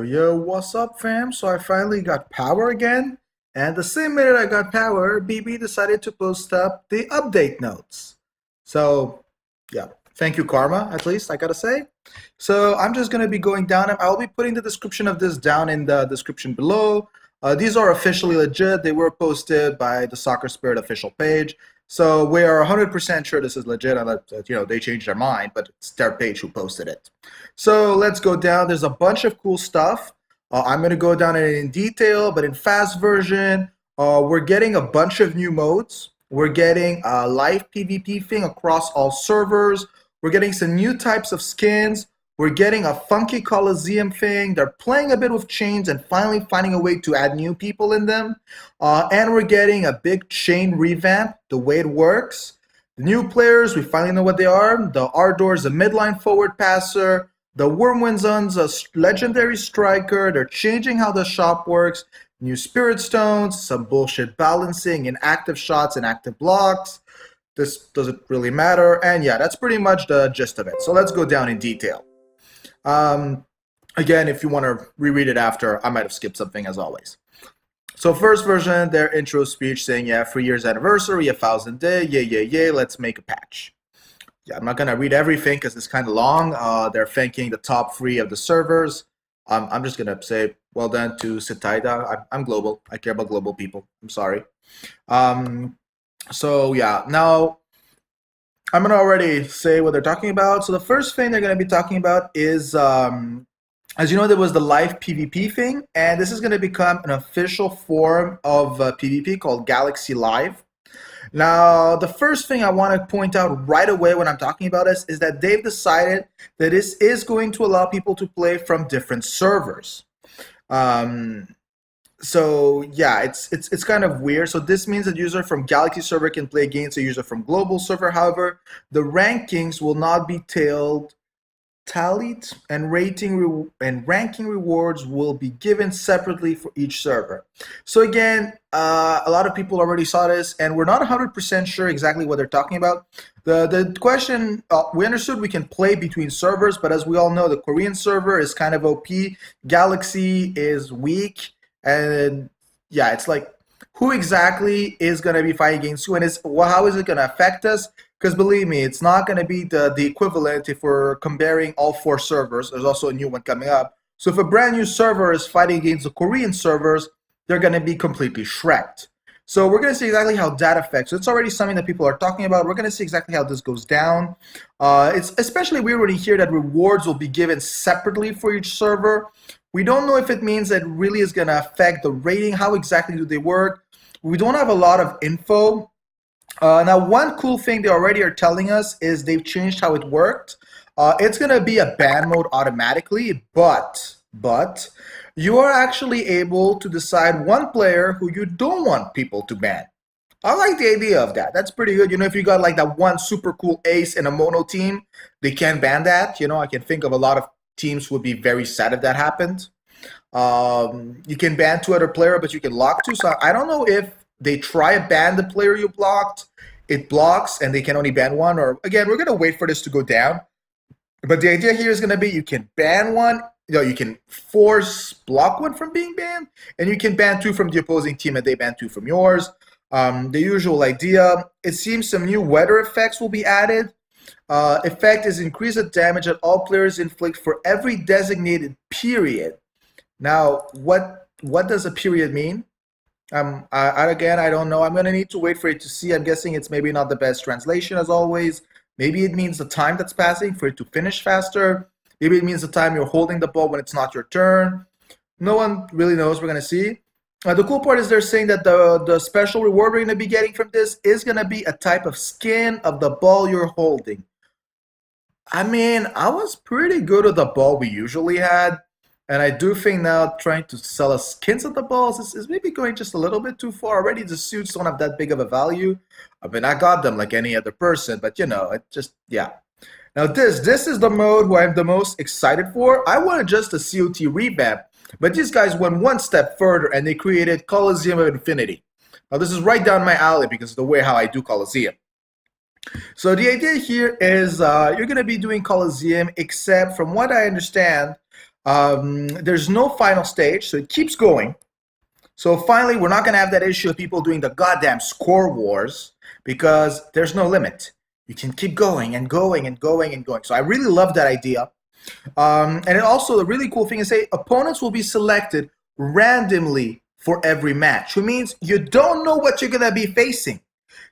Yo, what's up, fam? So I finally got power again, and the same minute I got power, BB decided to post up the update notes. So, yeah, thank you, Karma, at least, I gotta say. So I'm just gonna be going down, and I'll be putting the description of this down in the description below. These are officially legit. They were posted by the Soccer Spirit official page. So we are 100% sure this is legit, unless they changed their mind, but it's their page who posted it. So let's go down. There's a bunch of cool stuff. I'm going to go down it in detail, but in fast version, we're getting a bunch of new modes. We're getting a live PvP thing across all servers. We're getting some new types of skins. We're getting a funky Coliseum thing. They're playing a bit with chains and finally finding a way to add new people in them. And we're getting a big chain revamp, the way it works. The new players, we finally know what they are. The Ardor is a midline forward passer. The Wormwind's a legendary striker. They're changing how the shop works. New Spirit Stones, some bullshit balancing in active shots and active blocks. This doesn't really matter. And yeah, that's pretty much the gist of it. So let's go down in detail. Again, if you want to reread it after, I might have skipped something as always. So first version, their intro speech saying, yeah, 3 years anniversary, 1,000 day, yay, let's make a patch. Yeah, I'm not going to read everything because it's kind of long. They're thanking the top 3 of the servers. I'm just going to say, well done to Sitaida. I'm global. I care about global people. I'm sorry. So yeah, now I'm going to already say what they're talking about. So the first thing they're going to be talking about is, as you know, there was the live PvP thing, and this is going to become an official form of PvP called Galaxy Live. Now, the first thing I want to point out right away when I'm talking about this is that they've decided that this is going to allow people to play from different servers. So yeah, it's kind of weird. So this means that user from Galaxy server can play against a user from global server. However, the rankings will not be tallied, and ranking rewards will be given separately for each server. So again, a lot of people already saw this, and we're not 100% sure exactly what they're talking about. The question, we understood we can play between servers, but as we all know, the Korean server is kind of OP. Galaxy is weak, and yeah, it's like, who exactly is going to be fighting against who, and how is it going to affect us? Because believe me, it's not going to be the equivalent if we're comparing all 4 servers. There's also a new one coming up. So if a brand new server is fighting against the Korean servers, they're going to be completely shreked. So we're going to see exactly how that affects. So it's already something that people are talking about. We're going to see exactly how this goes down. It's especially weird when you hear that rewards will be given separately for each server. We don't know if it means that it really is going to affect the rating. How exactly do they work? We don't have a lot of info. Now, one cool thing they already are telling us is they've changed how it worked. It's going to be a ban mode automatically, but you are actually able to decide one player who you don't want people to ban. I like the idea of that. That's pretty good. If you got like that one super cool ace in a mono team, they can't ban that. I can think of a lot of teams who would be very sad if that happened. You can ban 2 other players, but you can lock 2. So I don't know if they try to ban the player you blocked, it blocks, and they can only ban 1. Or again, we're going to wait for this to go down. But the idea here is going to be you can ban 1, you can force block 1 from being banned, and you can ban 2 from the opposing team, and they ban 2 from yours. The usual idea. It seems some new weather effects will be added. Effect is increase the damage that all players inflict for every designated period. Now, what does a period mean? Again, I don't know. I'm going to need to wait for it to see. I'm guessing it's maybe not the best translation as always. Maybe it means the time that's passing for it to finish faster. Maybe it means the time you're holding the ball when it's not your turn. No one really knows. We're going to see. The cool part is they're saying that the special reward we're going to be getting from this is going to be a type of skin of the ball you're holding. I mean, I was pretty good at the ball we usually had. And I do think now trying to sell us skins of the balls is maybe going just a little bit too far. Already the suits don't have that big of a value. I mean, I got them like any other person, but it just, yeah. Now this is the mode who I'm the most excited for. I wanted just a COT revamp, but these guys went one step further and they created Coliseum of Infinity. Now this is right down my alley because of the way how I do Coliseum. So the idea here is you're going to be doing Coliseum, except from what I understand, There's no final stage, so it keeps going. So finally, we're not going to have that issue of people doing the goddamn score wars because there's no limit. You can keep going and going and going and going. So I really love that idea. And it also, the really cool thing is say opponents will be selected randomly for every match, which means you don't know what you're going to be facing.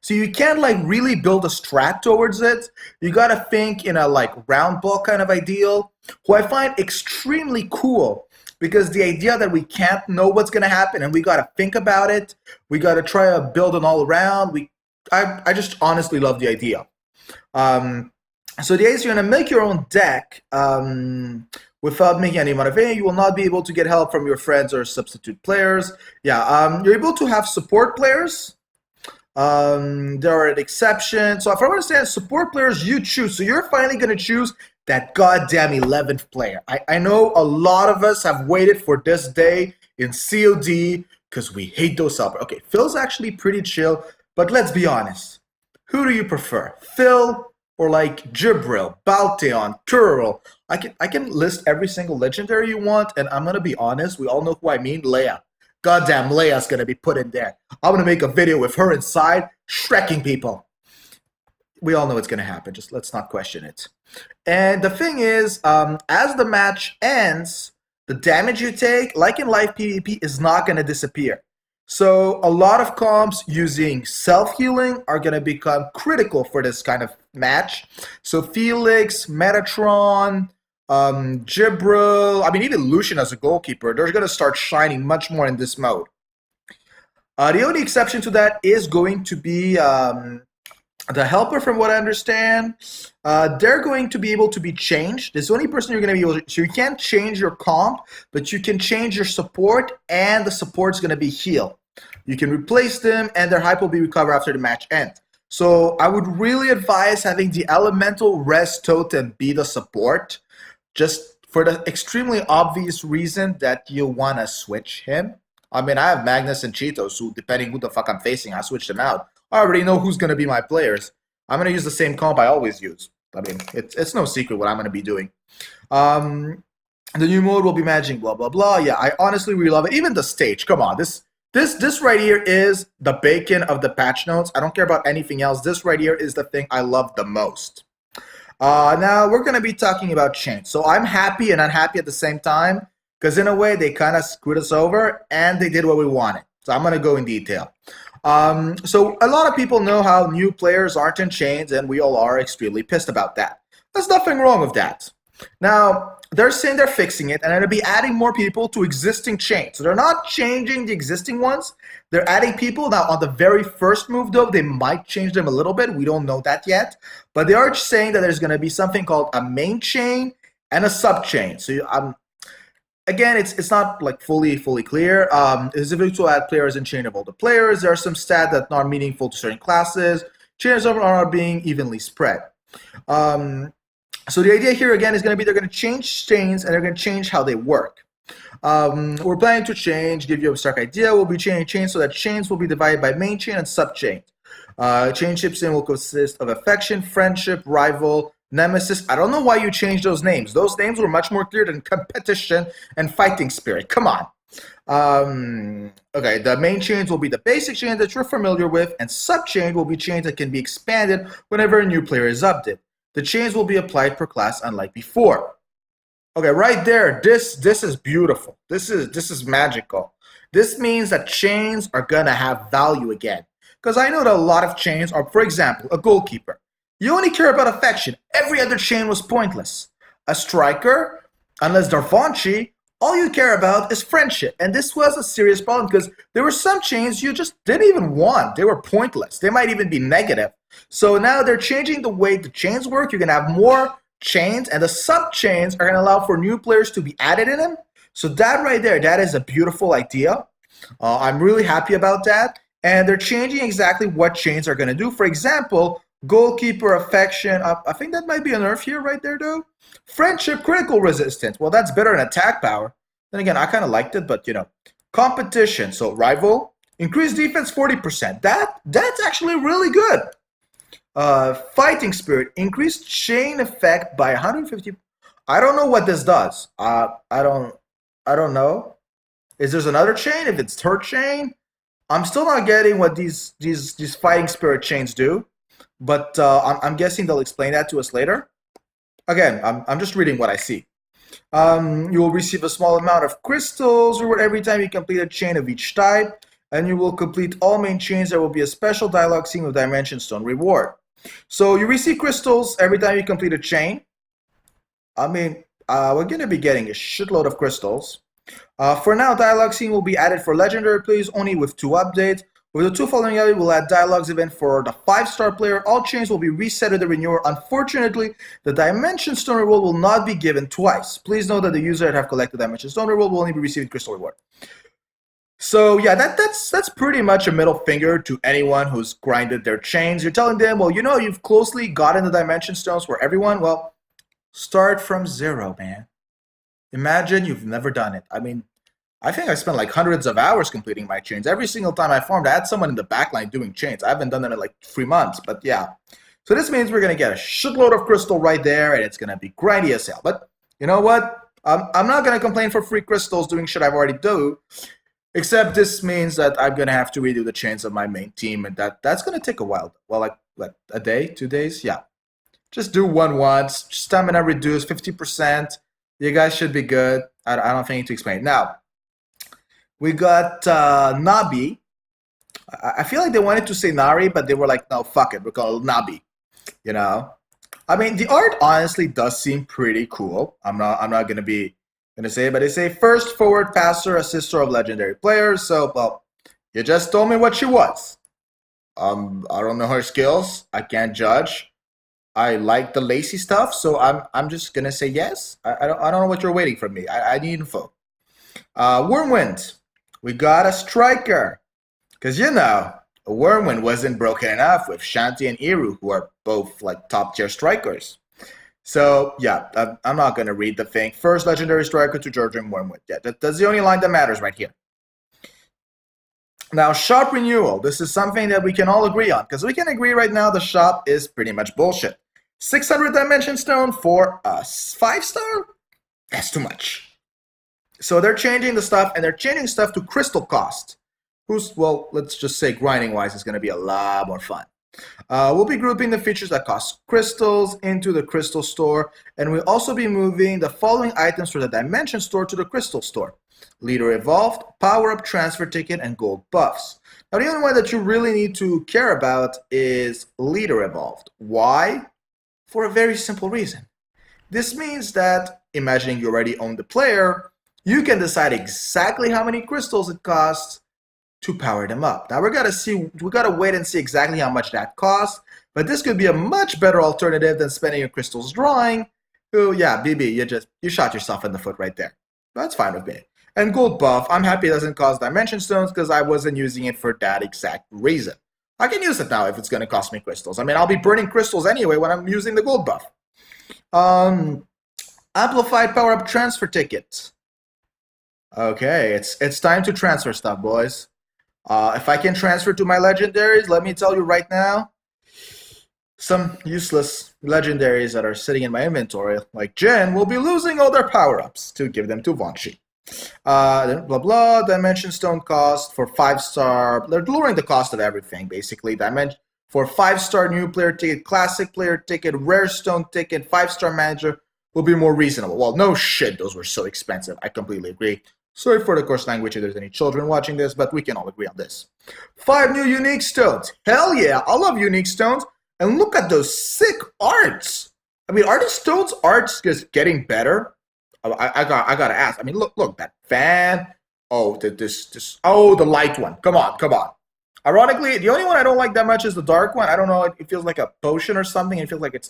So you can't like really build a strat towards it. You got to think in a like round ball kind of ideal, who I find extremely cool because the idea that we can't know what's going to happen and we got to think about it. We got to try to build an all around. I just honestly love the idea. So the idea is you're going to make your own deck without making any modification. You will not be able to get help from your friends or substitute players. Yeah, you're able to have support players. There are an exception. So if I understand, support players you choose. So you're finally going to choose that goddamn 11th player. I know a lot of us have waited for this day in COD because we hate those helpers. Okay, Phil's actually pretty chill, but let's be honest. Who do you prefer? Phil or like Jibril, Balteon, Curl? I can list every single legendary you want, and I'm going to be honest. We all know who I mean, Leia. Goddamn, Leia's going to be put in there. I'm going to make a video with her inside, shrekking people. We all know it's going to happen. Just let's not question it. And the thing is, as the match ends, the damage you take, like in live PvP, is not going to disappear. So a lot of comps using self-healing are going to become critical for this kind of match. So Felix, Metatron, Jibril, I mean, even Lucian as a goalkeeper, they're going to start shining much more in this mode. The only exception to that is going to be the helper, from what I understand. They're going to be able to be changed. There's the only person you're going to be able to, so you can't change your comp, but you can change your support, and the support's going to be healed. You can replace them, and their hype will be recovered after the match ends. So I would really advise having the elemental res totem be the support, just for the extremely obvious reason that you want to switch him. I mean, I have Magnus and Cheetos, who, depending who the fuck I'm facing, I switch them out. I already know who's going to be my players. I'm going to use the same comp I always use. I mean, it's no secret what I'm going to be doing. The new mode will be managing blah, blah, blah. Yeah, I honestly really love it. Even the stage, come on. This right here is the bacon of the patch notes. I don't care about anything else. This right here is the thing I love the most. Now, we're going to be talking about chains. So I'm happy and unhappy at the same time, because in a way, they kind of screwed us over, and they did what we wanted. So I'm going to go in detail. So a lot of people know how new players aren't in chains, and we all are extremely pissed about that. There's nothing wrong with that. Now, they're saying they're fixing it, and they're going to be adding more people to existing chains. So they're not changing the existing ones. They're adding people. Now, on the very first move, though, they might change them a little bit. We don't know that yet. But they are saying that there's going to be something called a main chain and a sub chain. So again, it's not like fully clear. It's able to add players in chain of all the players. There are some stats that are meaningful to certain classes. Chains are not being evenly spread. So the idea here again is going to be they're going to change chains, and they're going to change how they work. We're planning to give you a stark idea. We'll be changing chains so that chains will be divided by main chain and sub chain. Chain ships will consist of affection, friendship, rival, nemesis. I don't know why you changed those names. Those names were much more clear than competition and fighting spirit. Come on. Okay, the main chains will be the basic chain that you're familiar with, and sub-chain will be chains that can be expanded whenever a new player is updated. The chains will be applied per class unlike before. Okay, right there, this is beautiful. This is magical. This means that chains are gonna have value again. Because I know that a lot of chains are, for example, a goalkeeper. You only care about affection. Every other chain was pointless. A striker, unless they're Vonchi, all you care about is friendship. And this was a serious problem because there were some chains you just didn't even want. They were pointless. They might even be negative. So now they're changing the way the chains work. You're going to have more chains, and the sub-chains are going to allow for new players to be added in them. So that right there, that is a beautiful idea. I'm really happy about that. And they're changing exactly what chains are going to do. For example, goalkeeper, affection. I think that might be a nerf here right there, though. Friendship, critical resistance. Well, that's better than attack power. Then again, I kind of liked it, but, competition. So rival, increased defense 40%. That's actually really good. Fighting spirit, increased chain effect by 150. I don't know what this does. I don't know. Is there another chain? If it's third chain, I'm still not getting what these fighting spirit chains do. But I'm guessing they'll explain that to us later. Again, I'm just reading what I see. You will receive a small amount of crystals reward every time you complete a chain of each type, and you will complete all main chains. There will be a special dialogue scene with Dimension Stone reward. So you receive crystals every time you complete a chain. I mean, we're going to be getting a shitload of crystals. For now, dialogue scene will be added for legendary players only with 2 updates. With the 2 following updates, we'll add dialogues event for the 5-star player. All chains will be reset at the renewal. Unfortunately, the Dimension Stone reward will not be given twice. Please note that the user that have collected Dimension Stone reward will only be receiving crystal reward. So yeah, that's pretty much a middle finger to anyone who's grinded their chains. You're telling them, well, you've closely gotten the Dimension Stones for everyone. Well, start from 0, man. Imagine you've never done it. I mean, I think I spent like hundreds of hours completing my chains. Every single time I farmed, I had someone in the backline doing chains. I haven't done them in like 3 months, but yeah. So this means we're going to get a shitload of crystal right there, and it's going to be grindy as hell. But you know what? I'm not going to complain for free crystals doing shit I've already do. Except this means that I'm going to have to redo the chains of my main team, and that's going to take a while. Well, like, what, a day, 2 days? Yeah. Just do one once. Stamina reduced 50%. You guys should be good. I don't think I need to explain. Now, we got Nabi. I feel like they wanted to say Nari, but they were like, no, fuck it. We're called Nabi. I mean, the art honestly does seem pretty cool. I'm not gonna say it, but they say first forward passer, assister of legendary players. So, well, you just told me what she was. I don't know her skills. I can't judge. I like the lacy stuff, so I'm just gonna say yes. I don't know what you're waiting from me. I need info. Wormwind. We got a striker. Because, Wormwind wasn't broken enough with Shanti and Iru, who are both, like, top-tier strikers. So, yeah, I'm not going to read the thing. First legendary striker to Georgian Wormwind. Yeah, that's the only line that matters right here. Now, shop renewal. This is something that we can all agree on. Because we can agree right now the shop is pretty much bullshit. 600 Dimension Stone for a 5-star? That's too much. So they're changing the stuff, and they're changing stuff to crystal cost. Well, let's just say grinding-wise, it's going to be a lot more fun. We'll be grouping the features that cost crystals into the crystal store, and we'll also be moving the following items from the Dimension store to the crystal store. Leader Evolved, Power-Up Transfer Ticket, and Gold Buffs. Now, the only one that you really need to care about is Leader Evolved. Why? For a very simple reason. This means that, imagining you already own the player, you can decide exactly how many crystals it costs to power them up. Now we gotta wait and see exactly how much that costs, but this could be a much better alternative than spending your crystals drawing. Oh yeah, BB, you shot yourself in the foot right there. That's fine with me. And gold buff, I'm happy it doesn't cost dimension stones because I wasn't using it for that exact reason. I can use it now if it's gonna cost me crystals. I mean, I'll be burning crystals anyway when I'm using the gold buff. Amplified power-up transfer tickets. Okay, it's time to transfer stuff, boys. If I can transfer to my legendaries, let me tell you right now, some useless legendaries that are sitting in my inventory, like Jhin, will be losing all their power-ups to give them to Vanchi. Then blah blah, Dimension Stone cost for 5-star, they're lowering the cost of everything, basically. For 5-star new player ticket, classic player ticket, rare stone ticket, 5-star manager will be more reasonable. Well, no shit, those were so expensive. I completely agree. Sorry for the coarse language if there's any children watching this, but we can all agree on this. 5 new unique stones. Hell yeah, I love unique stones. And look at those sick arts. I mean, are the stones arts just getting better? I gotta ask. I mean, look, that fan. Oh, the light one. Come on. Ironically, the only one I don't like that much is the dark one. I don't know, it feels like a potion or something. It feels like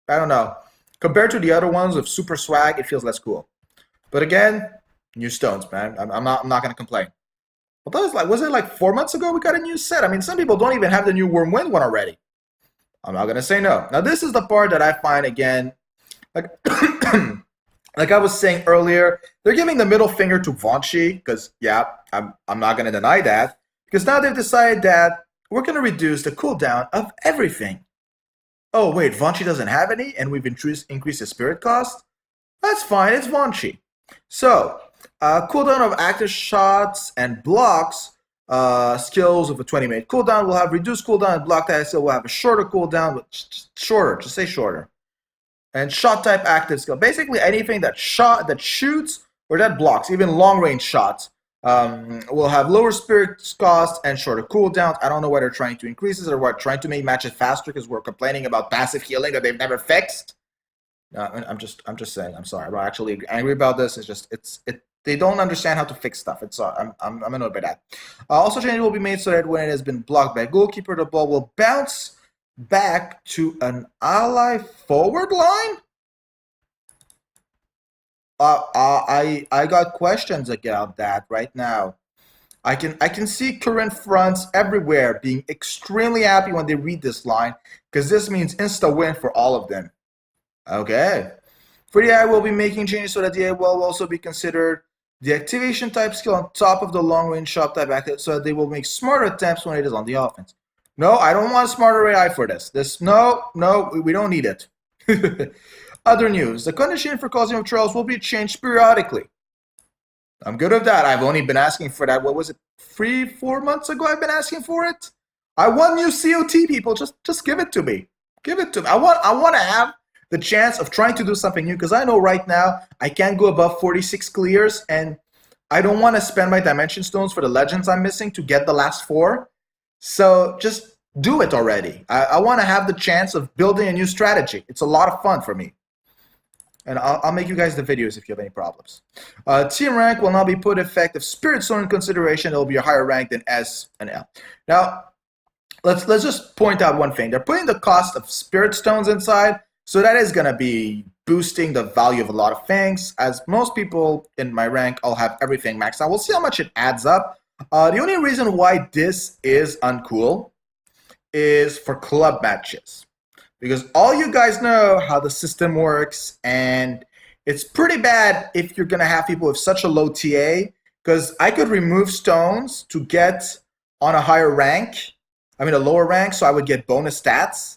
I don't know. Compared to the other ones with super swag, it feels less cool. But again, new stones, man. I'm not gonna complain. But that was it like 4 months ago we got a new set? I mean, some people don't even have the new Wormwind one already. I'm not gonna say no. Now this is the part that I find again, like like I was saying earlier, they're giving the middle finger to Vanchi, because yeah, I'm not gonna deny that. Because now they've decided that we're gonna reduce the cooldown of everything. Oh wait, Vanchi doesn't have any, and we've increased the spirit cost? That's fine. It's Vonchi. So, cooldown of active shots and blocks. Skills with a 20-minute cooldown will have reduced cooldown, and block type skill will have a shorter cooldown, but shorter. Just say shorter. And shot type active skill. Basically, anything that shoots, or that blocks, even long range shots, will have lower spirit cost and shorter cooldowns. I don't know whether they're trying to increase this or what, trying to make matches faster because we're complaining about passive healing that they've never fixed. No, I'm just saying. I'm sorry. I'm not actually angry about this. It's just they don't understand how to fix stuff. It's I'm annoyed by that. Also, changes will be made so that when it has been blocked by a goalkeeper, the ball will bounce back to an ally forward line. I got questions about that right now. I can see current fronts everywhere being extremely happy when they read this line because this means insta win for all of them. Okay. For the AI, we'll be making changes so that the AI will also be considered the activation type skill on top of the long range shot type active, so that they will make smarter attempts when it is on the offense. No, I don't want smarter AI for this. No, we don't need it. Other news: the condition for causing of trials will be changed periodically. I'm good with that. I've only been asking for that. What was it? 3-4 months ago. I've been asking for it. I want new COT, people. Just give it to me. Give it to me. I want to have the chance of trying to do something new because I know right now I can't go above 46 clears, and I don't want to spend my dimension stones for the legends I'm missing to get the last 4. So just do it already. I want to have the chance of building a new strategy. It's a lot of fun for me. And I'll make you guys the videos if you have any problems. Team rank will now be put effect of Spirit Stone in consideration. It will be a higher rank than S and L. Now, let's just point out one thing. They're putting the cost of Spirit Stones inside, so that is going to be boosting the value of a lot of things. As most people in my rank, I'll have everything maxed out. We'll see how much it adds up. The only reason why this is uncool is for club matches. Because all you guys know how the system works, and it's pretty bad if you're going to have people with such a low TA, because I could remove stones to get on a higher rank, a lower rank, so I would get bonus stats.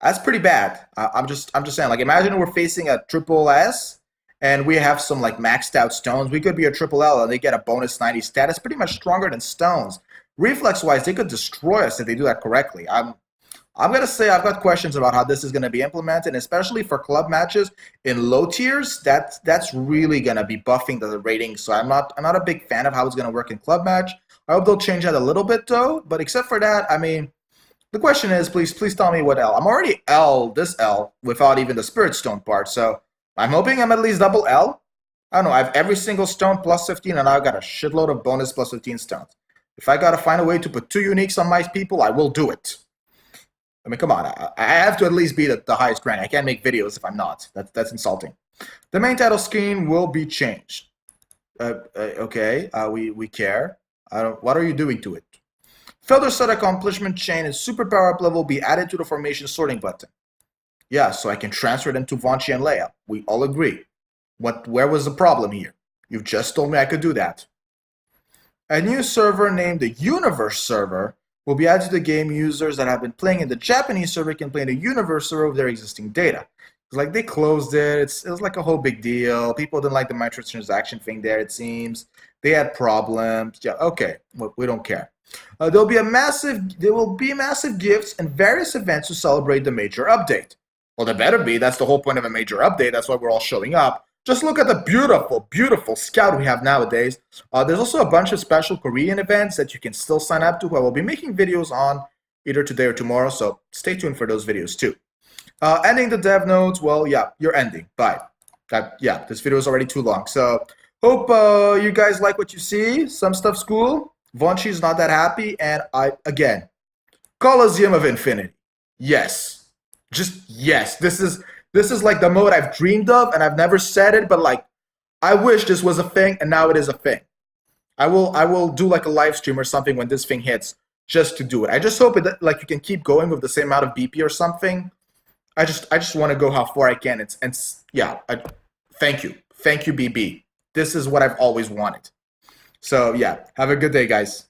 That's pretty bad. I'm just saying, like, imagine we're facing a triple S, and we have some, like, maxed out stones. We could be a triple L, and they get a bonus 90 stat. It's pretty much stronger than stones. Reflex-wise, they could destroy us if they do that correctly. I'm going to say I've got questions about how this is going to be implemented, especially for club matches in low tiers. That's really going to be buffing the rating. So I'm not a big fan of how it's going to work in club match. I hope they'll change that a little bit, though. But except for that, the question is, please tell me what L. I'm already this L, without even the Spirit Stone part. So I'm hoping I'm at least double L. I don't know. I have every single stone plus 15, and I've got a shitload of bonus plus 15 stones. If I got to find a way to put 2 uniques on my people, I will do it. Come on. I have to at least be the highest rank. I can't make videos if I'm not. That's insulting. The main title screen will be changed. Okay. We care. What are you doing to it? Filter set accomplishment chain and super power up level will be added to the formation sorting button. Yeah, so I can transfer them to Vonchi and Leia. We all agree. Where was the problem here? You've just told me I could do that. A new server named the Universe server will be added to the game. Users that have been playing in the Japanese server can play in the Universe server with their existing data. It's like they closed it. It was like a whole big deal. People didn't like the microtransaction thing there, it seems. They had problems. Yeah, okay. We don't care. There will be massive gifts and various events to celebrate the major update. Well, there better be. That's the whole point of a major update. That's why we're all showing up. Just look at the beautiful, beautiful scout we have nowadays. There's also a bunch of special Korean events that you can still sign up to. I will be making videos on either today or tomorrow, so stay tuned for those videos too. Ending the dev nodes. Well, yeah, you're ending. Bye. This video is already too long. So hope you guys like what you see. Some stuff's cool. Vonchi is not that happy, and again, Colosseum of Infinity. Yes. Just yes. This is like the mode I've dreamed of, and I've never said it, but like, I wish this was a thing, and now it is a thing. I will do like a live stream or something when this thing hits, just to do it. I just hope it like you can keep going with the same amount of BP or something. I just want to go how far I can. Thank you, BB. This is what I've always wanted. So yeah, have a good day, guys.